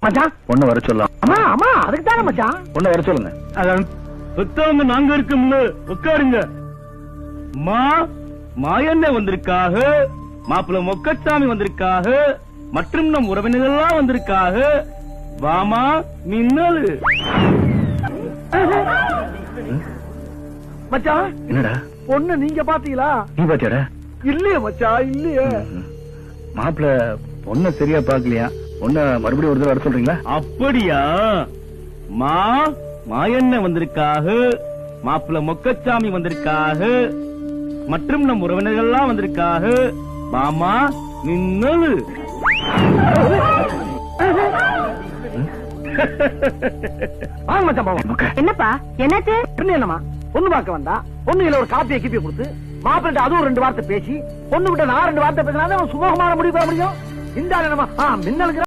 மச்சான் பொண்ணு வர சொல்லலாம். அம்மா அம்மா அதுக்கு தானே மச்சான். பொண்ணு வர சொல்லுங்க. புத்தவங்க நாங்க இருக்கோம்ல, உட்காருங்க. மாயண்ண வந்திருக்காக, மாப்பிள்ள மொக்கச்சாமி வந்திருக்காக, மற்றும் நம் உறவினர்கள்லாம் வந்திருக்காக. வாமா மின்னல். மச்சான் என்னடா பொண்ணு நீங்க பாத்தீங்களா? நீ பாத்தியாடா? இல்லையே மச்சான் இல்லையே. மாப்பிள்ள பொண்ண சரியா பாக்கலையா? பொண்ண மறுபடியும் ஒரு தடவை வர சொல்றீங்களா? அப்படியா? மாயண்ண வந்திருக்காக, மாப்பிள்ள மொக்கச்சாமி வந்திருக்காக, மற்றும் நம் உறவினர்கள்லாம் வந்திருக்காக. மாமா மின்னல். வாங்க மச்சான் போவோம். என்னப்பா என்னாச்சு? என்னமா பொண்ணு பார்க்க வந்தா பொண்ணுல ஒரு காப்பியை கிப்பியை கொடுத்து மாப்பிள்ளை அதுவும் 2 வார்த்தை பேசி பொண்ணு கிட்ட நான் 2 வார்த்தை பேசினா சுமூகமான முடிவு பெற முடியும். இந்த மின்னலுக்கு